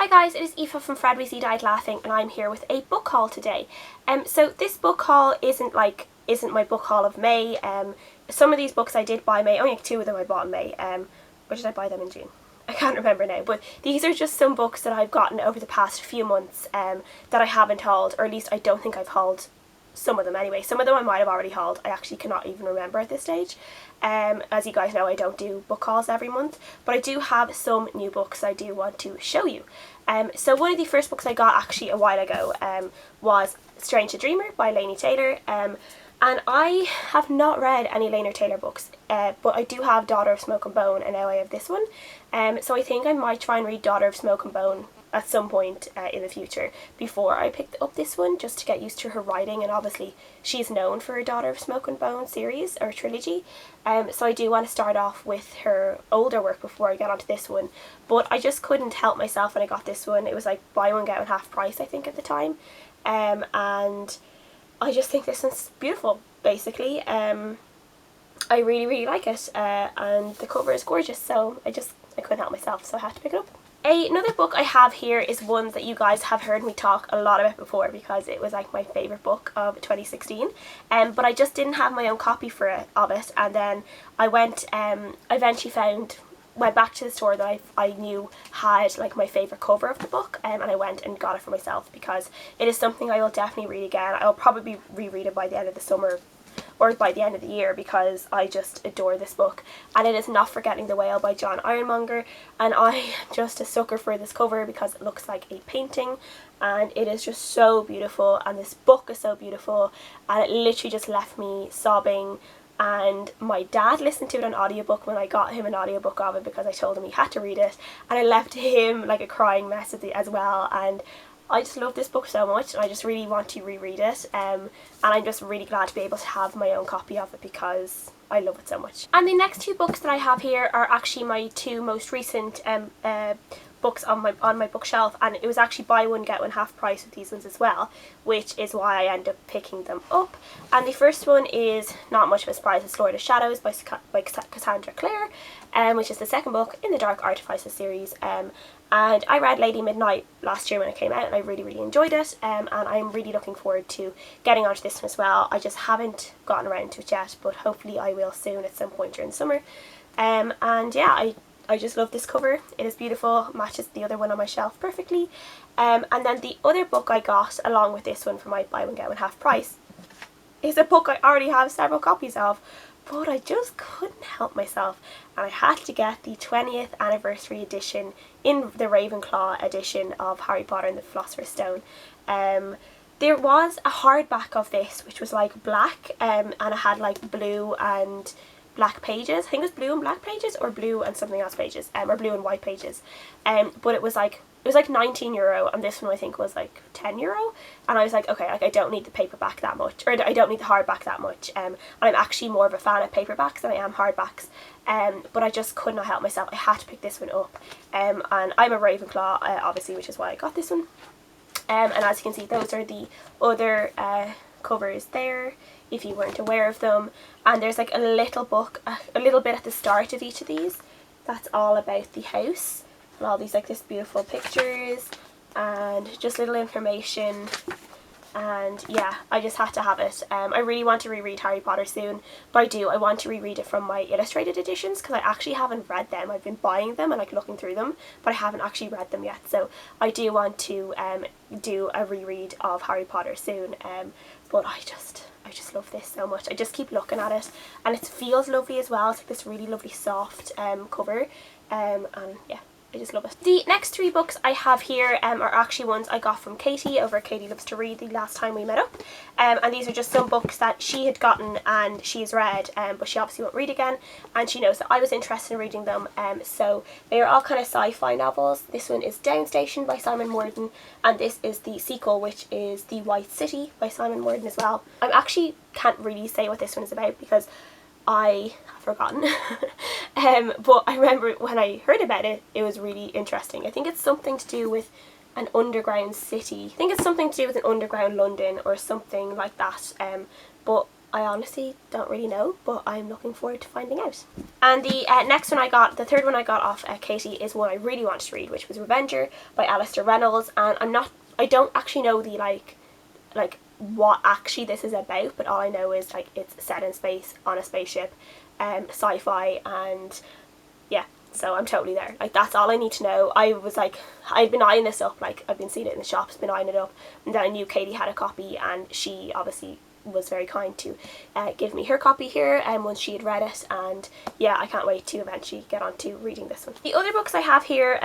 Hi guys, it is Aoife from Fred We See Died Laughing, and I'm here with a book haul today. So this book haul isn't my book haul of May. Some of these books I did buy May, only two of them I bought in May. Or did I buy them in June? I can't remember now, but these are just some books that I've gotten over the past few months that I haven't hauled, or at least I don't think I've hauled some of them anyway. Some of them I might have already hauled. I actually cannot even remember at this stage. As you guys know, I don't do book hauls every month, but I do have some new books I do want to show you. So one of the first books I got actually a while ago was Strange the Dreamer by Laini Taylor. And I have not read any Laini Taylor books, but I do have Daughter of Smoke and Bone, and now I have this one. So I think I might try and read Daughter of Smoke and Bone at some point in the future before I picked up this one, just to get used to her writing. And obviously she's known for her Daughter of Smoke and Bone series or trilogy, so I do want to start off with her older work before I get onto this one. But I just couldn't help myself when I got this one. It was like buy one get one half price I think at the time, and I just think this one's beautiful basically. I really like it, and the cover is gorgeous, so I couldn't help myself, so I had to pick it up. Another book I have here is one that you guys have heard me talk a lot about before, because it was like my favourite book of 2016, but I just didn't have my own copy of it, and then I went, I eventually went back to the store that I knew had like my favourite cover of the book, and I went and got it for myself, because it is something I will definitely read again. I'll probably reread it by the end of the summer or by the end of the year, because I just adore this book. And it is Not Forgetting the Whale by John Ironmonger, and I am just a sucker for this cover because it looks like a painting and it is just so beautiful, and this book is so beautiful, and it literally just left me sobbing. And my dad listened to it on audiobook when I got him an audiobook of it, because I told him he had to read it, and I left him like a crying mess as well. And I just love this book so much, and I just really want to reread it, and I'm just really glad to be able to have my own copy of it because I love it so much. And the next two books that I have here are actually my two most recent books on my bookshelf, and it was actually buy one get one half price with these ones as well, which is why I ended up picking them up. And the first one is not much of a surprise. It's Lord of Shadows by Cassandra Clare, which is the second book in the Dark Artifices series. And I read Lady Midnight last year when it came out, and I really enjoyed it, and I'm really looking forward to getting onto this one as well. I just haven't gotten around to it yet, but hopefully I will soon at some point during the summer. And yeah, I just love this cover. It is beautiful, matches the other one on my shelf perfectly. And then the other book I got along with this one for my buy one get one half price is a book I already have several copies of, but I just couldn't help myself, and I had to get the 20th anniversary edition in the Ravenclaw edition of Harry Potter and the Philosopher's Stone. There was a hardback of this which was like black, and it had like blue and black pages. I think it was blue and black pages, or blue and something else pages, or blue and white pages. But it was like €19, and this one I think was like €10, and I was like, okay, like I don't need the paperback that much, or I don't need the hardback that much, and I'm actually more of a fan of paperbacks than I am hardbacks, but I just could not help myself. I had to pick this one up, and I'm a Ravenclaw obviously, which is why I got this one, and as you can see, those are the other covers there, if you weren't aware of them. And there's like a little book, a little bit at the start of each of these that's all about the house, and all these like this beautiful pictures and just little information. And yeah, I just had to have it. I really want to reread Harry Potter soon, but I want to reread it from my illustrated editions, because I actually haven't read them. I've been buying them and like looking through them, but I haven't actually read them yet, so I do want to do a reread of Harry Potter soon. But I just love this so much. I just keep looking at it, and it feels lovely as well. It's like this really lovely soft cover, and yeah, I just love it. The next three books I have here are actually ones I got from Katie over at Katie Loves to Read the last time we met up, and these are just some books that she had gotten and she's read, but she obviously won't read again, and she knows that I was interested in reading them. So they are all kind of sci-fi novels. This one is Downstation by Simon Worden, and this is the sequel, which is The White City by Simon Worden as well. I actually can't really say what this one is about because I have forgotten, but I remember when I heard about it, it was really interesting. I think it's something to do with an underground city. I think it's something to do with an underground London or something like that, but I honestly don't really know, but I'm looking forward to finding out. And the next one I got, the third one I got off Katie, is one I really wanted to read, which was Revenger by Alistair Reynolds. And I don't actually know the like what actually this is about, but all I know is like it's set in space on a spaceship, sci-fi, and yeah, so I'm totally there. Like, that's all I need to know. I was like, I'd been eyeing this up, like I've been seeing it in the shops, been eyeing it up, and then I knew Katie had a copy, and she obviously was very kind to give me her copy here once she had read it, and yeah, I can't wait to eventually get on to reading this one. The other books I have here,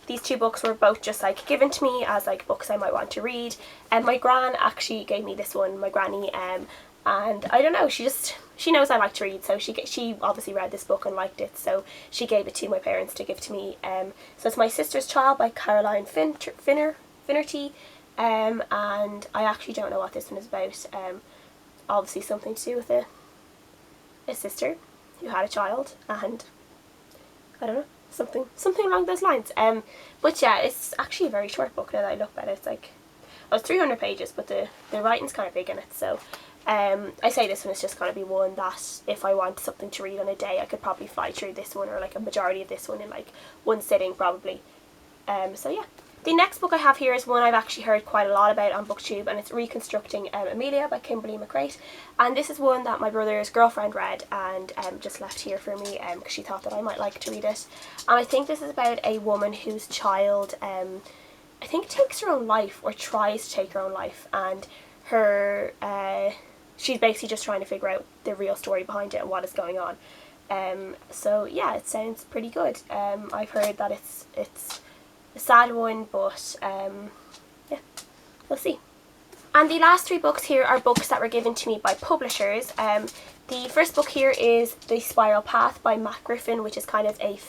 these two books were both just like given to me as like books I might want to read, and my gran actually gave me this one, my granny, and I don't know, she knows I like to read, so she obviously read this book and liked it, so she gave it to my parents to give to me. So it's My Sister's Child by Caroline Finnerty. And I actually don't know what this one is about. Obviously something to do with a sister who had a child, and I don't know, something along those lines. But yeah, it's actually a very short book now that I look at it. It's like, oh, it's 300 pages, but the writing's kind of big in it, so I say this one is just going to be one that if I want something to read on a day, I could probably fly through this one, or like a majority of this one in like one sitting probably. So yeah. The next book I have here is one I've actually heard quite a lot about on BookTube, and it's Reconstructing Amelia by Kimberly McCreight. And this is one that my brother's girlfriend read and just left here for me because she thought that I might like to read it. And I think this is about a woman whose child, I think, takes her own life, or tries to take her own life, and her she's basically just trying to figure out the real story behind it and what is going on. So yeah, it sounds pretty good. I've heard that it's a sad one, but yeah, we'll see. And the last three books here are books that were given to me by publishers. The first book here is The Spiral Path by Matt Griffin, which is kind of a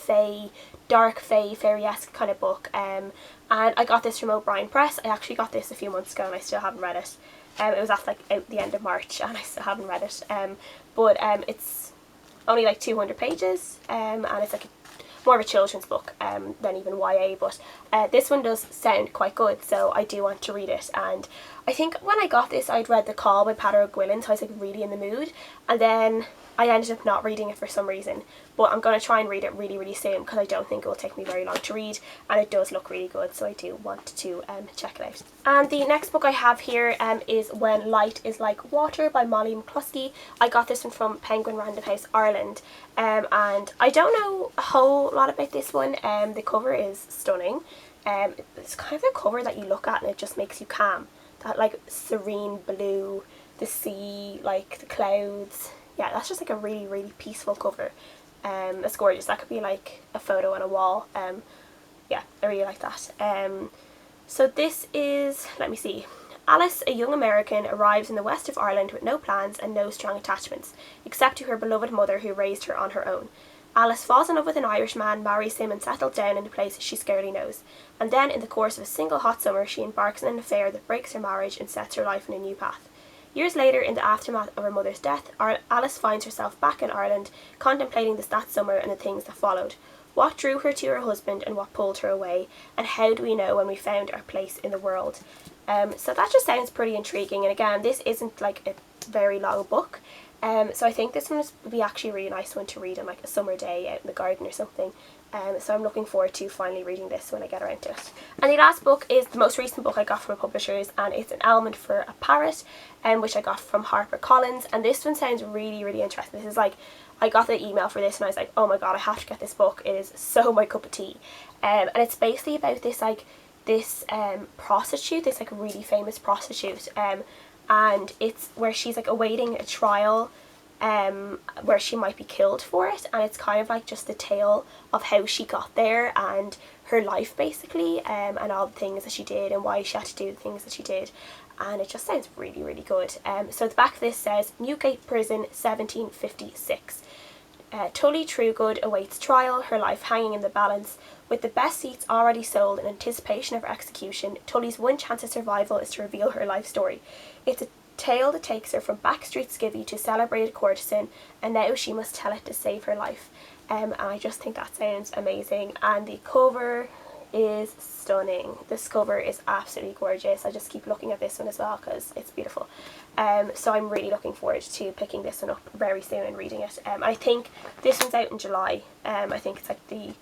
dark fairy-esque kind of book. And I got this from O'Brien Press. I actually got this a few months ago and I still haven't read it. It was out the end of March and I still haven't read it. But it's only like 200 pages, and it's like more of a children's book than even YA, but this one does sound quite good, so I do want to read it. And I think when I got this, I'd read The Call by Peadar O'Guillan, so I was like really in the mood, and then I ended up not reading it for some reason, but I'm going to try and read it really soon because I don't think it will take me very long to read, and it does look really good, so I do want to check it out. And the next book I have here is When Light is Like Water by Molly McCluskey. I got this one from Penguin Random House Ireland, and I don't know a whole lot about this one. The cover is stunning. It's kind of a cover that you look at and it just makes you calm. That like serene blue, the sea, like the clouds. Yeah, that's just like a really peaceful cover. It's gorgeous. That could be like a photo on a wall. Yeah, I really like that. So this is, let me see. Alice, a young American, arrives in the west of Ireland with no plans and no strong attachments, except to her beloved mother who raised her on her own. Alice falls in love with an Irish man, marries him and settles down in a place she scarcely knows. And then, in the course of a single hot summer, she embarks on an affair that breaks her marriage and sets her life on a new path. Years later, in the aftermath of her mother's death, Alice finds herself back in Ireland, contemplating that summer and the things that followed. What drew her to her husband and what pulled her away, and how do we know when we found our place in the world? So that just sounds pretty intriguing, and again, this isn't like a very long book, so I think this one would be actually a really nice one to read on like a summer day out in the garden or something. So I'm looking forward to finally reading this when I get around to it. And the last book is the most recent book I got from a publishers, and it's An Element for a Parrot, which I got from HarperCollins, and this one sounds really interesting. This is like, I got the email for this and I was like, oh my god, I have to get this book. It is so my cup of tea. And it's basically about this prostitute, this like really famous prostitute, and it's where she's like awaiting a trial where she might be killed for it, and it's kind of like just the tale of how she got there and her life basically, and all the things that she did and why she had to do the things that she did, and it just sounds really good. So the back of this says, Newgate Prison, 1756. Tully Trugood awaits trial, her life hanging in the balance. With the best seats already sold in anticipation of her execution, Tully's one chance of survival is to reveal her life story. It's a tale that takes her from backstreet skivvy to celebrated courtesan, and now she must tell it to save her life. And I just think that sounds amazing, and the cover is stunning. This cover is absolutely gorgeous. I just keep looking at this one as well because it's beautiful. So I'm really looking forward to picking this one up very soon and reading it. I think this one's out in July. I think it's like the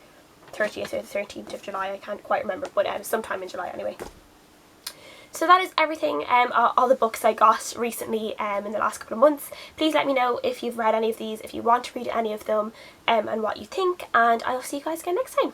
30th or the 13th of July. I can't quite remember, but sometime in July anyway. So that is everything, all the books I got recently in the last couple of months. Please let me know if you've read any of these, if you want to read any of them, and what you think, and I'll see you guys again next time.